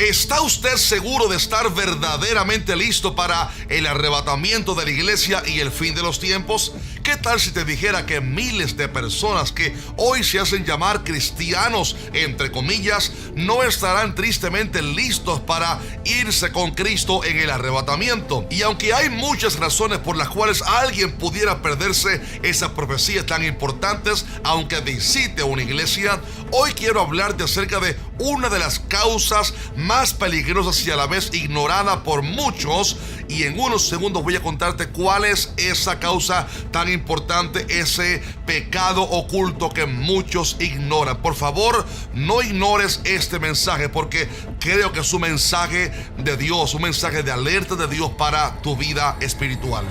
¿Está usted seguro de estar verdaderamente listo para el arrebatamiento de la iglesia y el fin de los tiempos? ¿Qué tal si te dijera que miles de personas que hoy se hacen llamar cristianos, entre comillas, no estarán tristemente listos para irse con Cristo en el arrebatamiento? Y aunque hay muchas razones por las cuales alguien pudiera perderse esas profecías tan importantes, aunque visite una iglesia, hoy quiero hablarte acerca de una de las causas más peligrosas y a la vez ignorada por muchos, y en unos segundos voy a contarte cuál es esa causa tan importante, ese pecado oculto que muchos ignoran. Por favor, no ignores este mensaje, porque creo que es un mensaje de Dios, un mensaje de alerta de Dios para tu vida espiritual.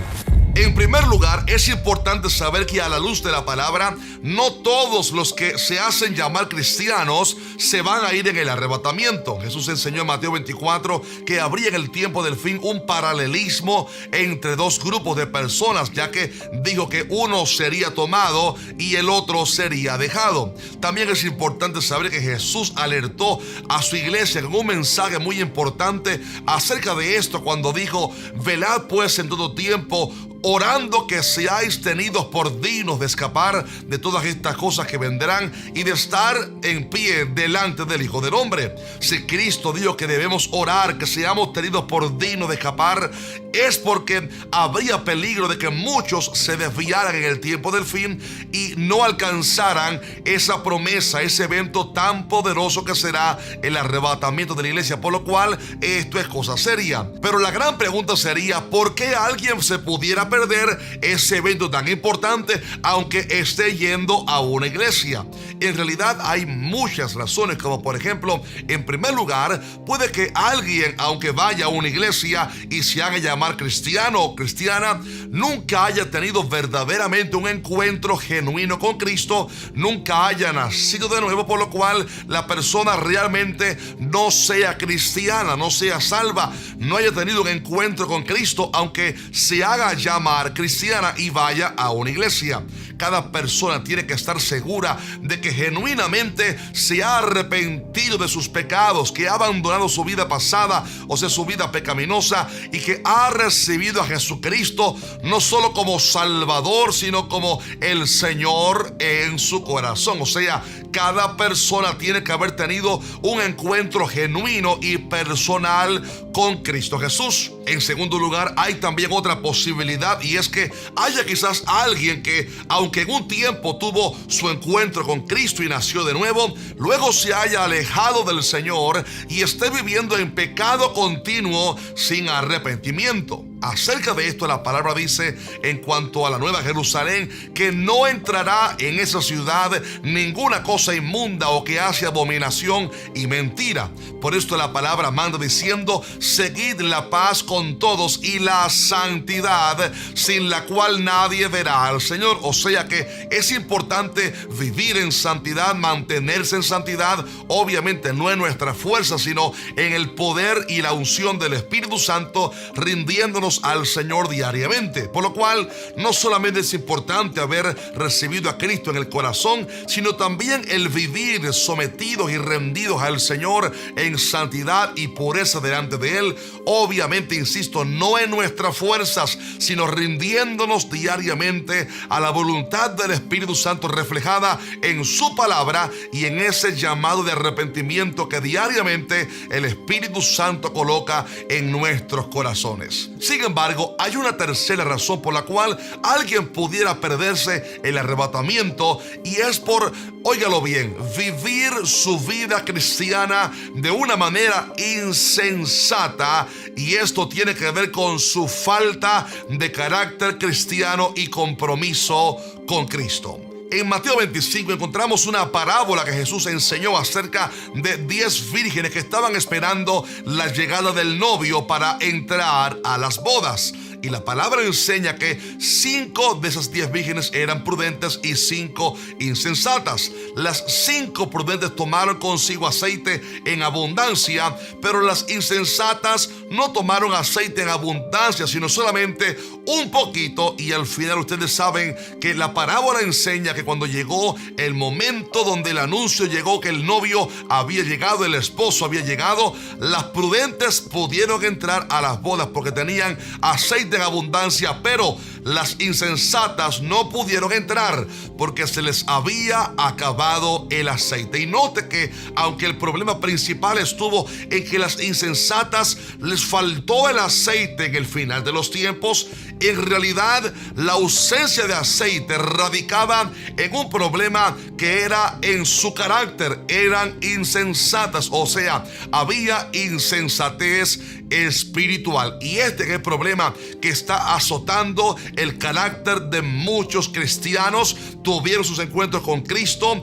En primer lugar, es importante saber que a la luz de la palabra, no todos los que se hacen llamar cristianos se van a ir en el arrebatamiento. Jesús enseñó en Mateo 24 que habría en el tiempo del fin un paralelismo entre dos grupos de personas, ya que dijo que uno sería tomado y el otro sería dejado. También es importante saber que Jesús alertó a su iglesia con un mensaje muy importante acerca de esto cuando dijo: velad pues en todo tiempo, orando que seáis tenidos por dignos de escapar de todas estas cosas que vendrán y de estar en pie delante del Hijo del Hombre. Si Cristo dijo que debemos orar, que seamos tenidos por dignos de escapar, es porque habría peligro de que muchos se desviaran en el tiempo del fin y no alcanzaran esa promesa, ese evento tan poderoso que será el arrebatamiento de la iglesia, por lo cual esto es cosa seria. Pero la gran pregunta sería: ¿por qué alguien se pudiera perder ese evento tan importante aunque esté yendo a una iglesia? En realidad hay muchas razones, como por ejemplo, en primer lugar, puede que alguien, aunque vaya a una iglesia y se haga llamar cristiano o cristiana, nunca haya tenido verdaderamente un encuentro genuino con Cristo, nunca haya nacido de nuevo, por lo cual la persona realmente no sea cristiana, no sea salva, no haya tenido un encuentro con Cristo, aunque se haga llamar cristiana y vaya a una iglesia. Cada persona tiene que estar segura de que genuinamente se ha arrepentido de sus pecados, que ha abandonado su vida pasada, o sea, su vida pecaminosa, y que ha recibido a Jesucristo no solo como Salvador, sino como el Señor en su corazón. O sea, cada persona tiene que haber tenido un encuentro genuino y personal con Cristo Jesús. En segundo lugar, hay también otra posibilidad, y es que haya quizás alguien que, aunque en un tiempo tuvo su encuentro con Cristo y nació de nuevo, luego se haya alejado del Señor y esté viviendo en pecado continuo sin arrepentimiento. Acerca de esto, la palabra dice en cuanto a la Nueva Jerusalén que no entrará en esa ciudad ninguna cosa inmunda o que hace abominación y mentira. Por esto la palabra manda diciendo: seguid la paz con todos y la santidad, sin la cual nadie verá al Señor. O sea que es importante vivir en santidad, mantenerse en santidad, obviamente no en nuestra fuerza, sino en el poder y la unción del Espíritu Santo, rindiéndonos al Señor diariamente. Por lo cual, no solamente es importante haber recibido a Cristo en el corazón, sino también el vivir sometidos y rendidos al Señor en santidad y pureza delante de Él. Obviamente, insisto, no en nuestras fuerzas, sino rindiéndonos diariamente a la voluntad del Espíritu Santo reflejada en su palabra y en ese llamado de arrepentimiento que diariamente el Espíritu Santo coloca en nuestros corazones. Sin embargo, hay una tercera razón por la cual alguien pudiera perderse el arrebatamiento, y es por, óigalo bien, vivir su vida cristiana de una manera insensata, y esto tiene que ver con su falta de carácter cristiano y compromiso con Cristo. En Mateo 25 encontramos una parábola que Jesús enseñó acerca de 10 vírgenes que estaban esperando la llegada del novio para entrar a las bodas. Y la palabra enseña que 5 de esas 10 vírgenes eran prudentes y 5 insensatas. Las 5 prudentes tomaron consigo aceite en abundancia, pero las insensatas no tomaron aceite en abundancia, sino solamente un poquito. Y al final ustedes saben que la parábola enseña que cuando llegó el momento donde el anuncio llegó que el novio había llegado, el esposo había llegado, las prudentes pudieron entrar a las bodas porque tenían aceite en abundancia, pero las insensatas no pudieron entrar porque se les había acabado el aceite. Y note que aunque el problema principal estuvo en que las insensatas les faltó el aceite en el final de los tiempos, en realidad la ausencia de aceite radicaba en un problema que era en su carácter. Eran insensatas, o sea, había insensatez espiritual. Y este es el problema que está azotando el carácter de muchos cristianos. Tuvieron sus encuentros con Cristo,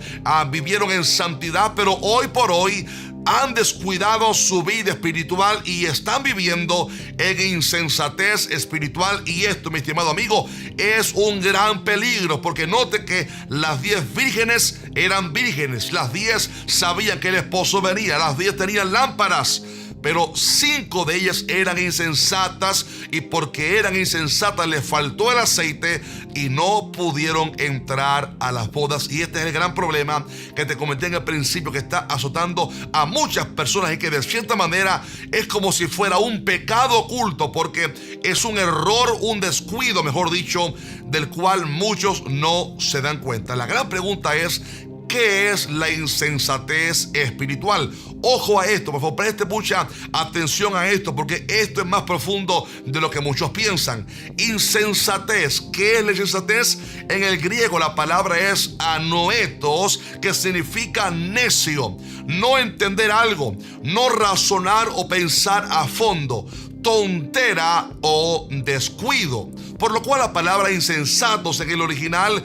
vivieron en santidad, pero hoy por hoy han descuidado su vida espiritual y están viviendo en insensatez espiritual. Y esto, mi estimado amigo, es un gran peligro, porque note que las 10 vírgenes eran vírgenes. Las 10 sabían que el esposo venía. Las 10 tenían lámparas, pero 5 de ellas eran insensatas, y porque eran insensatas les faltó el aceite y no pudieron entrar a las bodas. Y este es el gran problema que te comenté en el principio, que está azotando a muchas personas y que de cierta manera es como si fuera un pecado oculto, porque es un error, un descuido, mejor dicho, del cual muchos no se dan cuenta. La gran pregunta es: ¿qué es la insensatez espiritual? Ojo a esto, por favor, preste mucha atención a esto, porque esto es más profundo de lo que muchos piensan. Insensatez, ¿qué es la insensatez? En el griego la palabra es anoetos, que significa necio, no entender algo, no razonar o pensar a fondo, tontera o descuido. Por lo cual la palabra insensatos en el original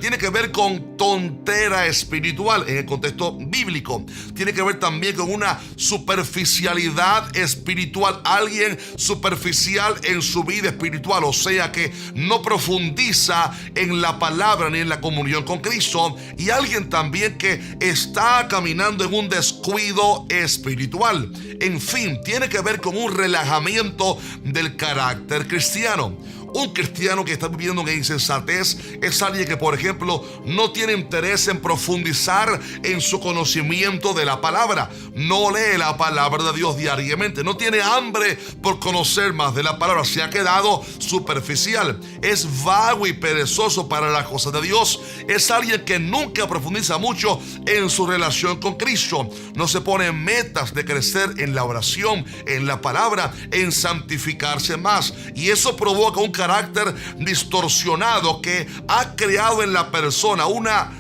tiene que ver con tontera espiritual en el contexto bíblico. Tiene que ver también con una superficialidad espiritual, alguien superficial en su vida espiritual, o sea que no profundiza en la palabra ni en la comunión con Cristo, y alguien también que está caminando en un descuido espiritual. En fin, tiene que ver con un relajamiento del carácter cristiano. Un cristiano que está viviendo en insensatez es alguien que, por ejemplo, no tiene interés en profundizar en su conocimiento de la palabra. No lee la palabra de Dios diariamente. No tiene hambre por conocer más de la palabra. Se ha quedado superficial. Es vago y perezoso para las cosas de Dios. Es alguien que nunca profundiza mucho en su relación con Cristo. No se pone metas de crecer en la oración, en la palabra, en santificarse más. Y eso provoca un carácter distorsionado que ha creado en la persona una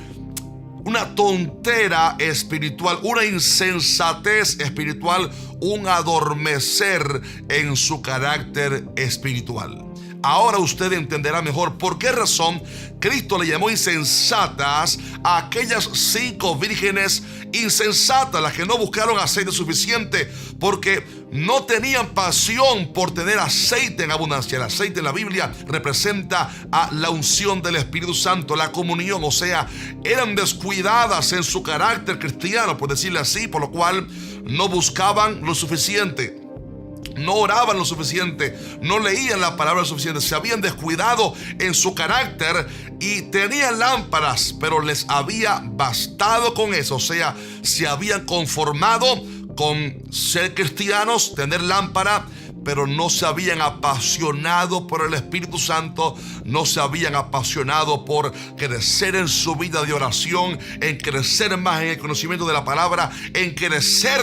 tontera espiritual, una insensatez espiritual, un adormecer en su carácter espiritual. Ahora usted entenderá mejor por qué razón Cristo le llamó insensatas a aquellas 5 vírgenes insensatas, las que no buscaron aceite suficiente, porque no tenían pasión por tener aceite en abundancia. El aceite en la Biblia representa a la unción del Espíritu Santo, la comunión, o sea, eran descuidadas en su carácter cristiano, por decirlo así, por lo cual no buscaban lo suficiente. No oraban lo suficiente, no leían la palabra lo suficiente, se habían descuidado en su carácter y tenían lámparas, pero les había bastado con eso, o sea, se habían conformado con ser cristianos, tener lámpara, pero no se habían apasionado por el Espíritu Santo, no se habían apasionado por crecer en su vida de oración, en crecer más en el conocimiento de la palabra, en crecer,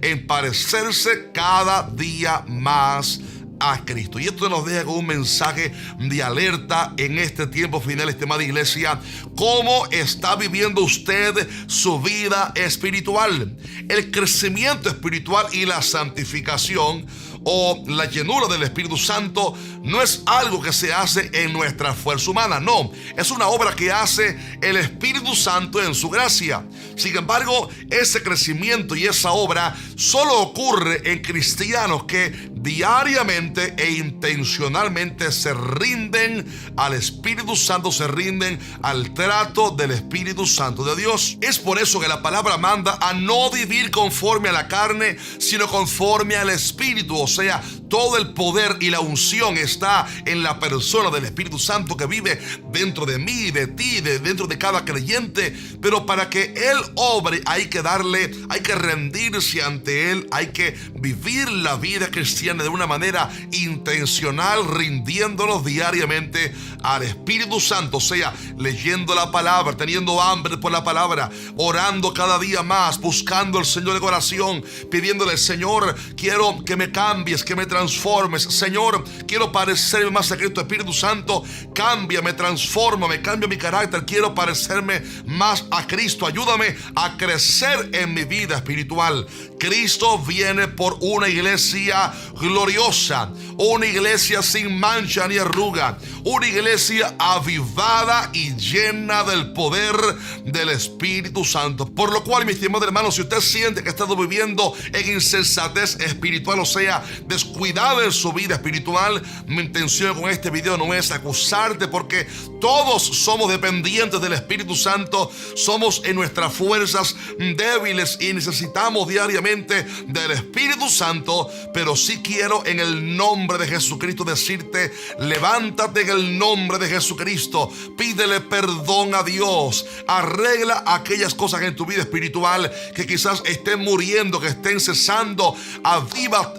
en parecerse cada día más a Cristo. Y esto nos deja con un mensaje de alerta en este tiempo final, estimada iglesia. ¿Cómo está viviendo usted su vida espiritual? El crecimiento espiritual y la santificación o la llenura del Espíritu Santo no es algo que se hace en nuestra fuerza humana, no, es una obra que hace el Espíritu Santo en su gracia. Sin embargo, ese crecimiento y esa obra solo ocurre en cristianos que diariamente e intencionalmente se rinden al Espíritu Santo, se rinden al trato del Espíritu Santo de Dios. Es por eso que la palabra manda a no vivir conforme a la carne, sino conforme al Espíritu. O sea, todo el poder y la unción está en la persona del Espíritu Santo que vive dentro de mí, de ti, dentro de cada creyente. Pero para que Él obre hay que rendirse ante Él, hay que vivir la vida cristiana de una manera intencional, rindiéndonos diariamente al Espíritu Santo. O sea, leyendo la palabra, teniendo hambre por la palabra, orando cada día más, buscando al Señor de corazón, pidiéndole: Señor, quiero que me cambies, que me transformes. Señor, quiero parecerme más a Cristo. Espíritu Santo, cámbiame, transfórmame, cambia mi carácter. Quiero parecerme más a Cristo. Ayúdame a crecer en mi vida espiritual. Cristo viene por una iglesia gloriosa, una iglesia sin mancha ni arruga, una iglesia avivada y llena del poder del Espíritu Santo. Por lo cual, mi estimado hermano, si usted siente que ha estado viviendo en insensatez espiritual, o sea, descuidado en su vida espiritual, mi intención con este video no es acusarte, porque todos somos dependientes del Espíritu Santo, somos en nuestras fuerzas débiles y necesitamos diariamente del Espíritu Santo. Pero sí quiero en el nombre de Jesucristo decirte: levántate en el nombre de Jesucristo, pídele perdón a Dios, arregla aquellas cosas en tu vida espiritual que quizás estén muriendo, que estén cesando. Aviva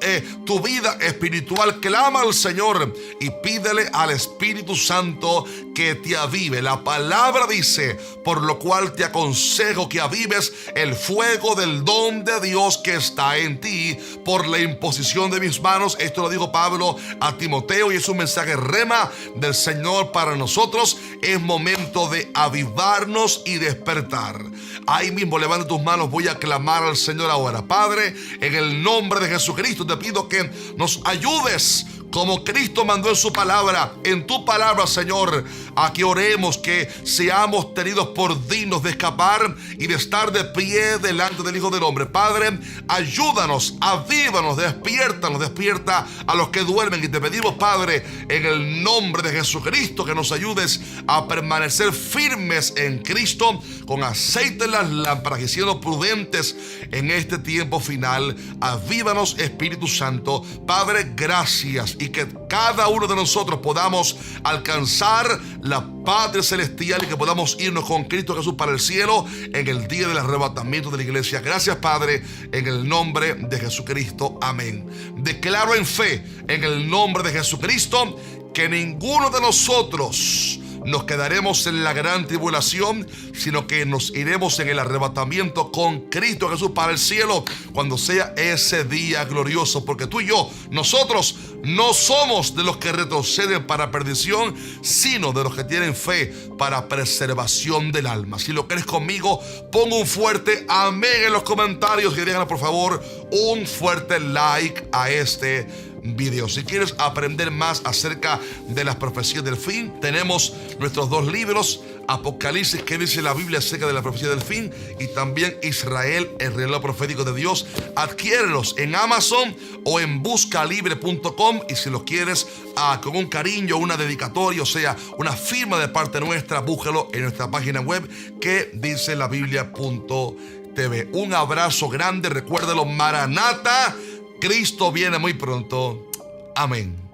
tu vida espiritual, clama al Señor y pídele al Espíritu Santo que te avive. La palabra dice: por lo cual te aconsejo que avives el fuego del don de Dios que está en ti por la imposición de mis manos. Esto lo dijo Pablo a Timoteo y es un mensaje rema del Señor para nosotros. Es momento de avivarnos y despertar. Ahí mismo levanta tus manos, voy a clamar al Señor ahora. Padre, en el nombre de Jesucristo te pido que nos ayudes como Cristo mandó en su palabra, en tu palabra, Señor, a que oremos, que seamos tenidos por dignos de escapar y de estar de pie delante del Hijo del Hombre. Padre, ayúdanos, avívanos, despierta a los que duermen. Y te pedimos, Padre, en el nombre de Jesucristo, que nos ayudes a permanecer firmes en Cristo, con aceite en las lámparas y siendo prudentes en este tiempo final. Avívanos, Espíritu Santo. Padre, gracias, y que cada uno de nosotros podamos alcanzar la patria celestial y que podamos irnos con Cristo Jesús para el cielo en el día del arrebatamiento de la iglesia. Gracias, Padre, en el nombre de Jesucristo. Amén. Declaro en fe, en el nombre de Jesucristo, que ninguno de nosotros nos quedaremos en la gran tribulación, sino que nos iremos en el arrebatamiento con Cristo Jesús para el cielo cuando sea ese día glorioso. Porque tú y yo, nosotros no somos de los que retroceden para perdición, sino de los que tienen fe para preservación del alma. Si lo crees conmigo, pon un fuerte amén en los comentarios y déjanos por favor un fuerte like a este video. Si quieres aprender más acerca de las profecías del fin, tenemos nuestros dos libros: Apocalipsis, que dice la Biblia acerca de la profecía del fin, y también Israel, el reloj profético de Dios. Adquiérelos en Amazon o en buscalibre.com, y si los quieres con un cariño, una dedicatoria, o sea, una firma de parte nuestra, búscalo en nuestra página web, que dice la Biblia.tv. Un abrazo grande, recuérdalo, Maranata, Cristo viene muy pronto. Amén.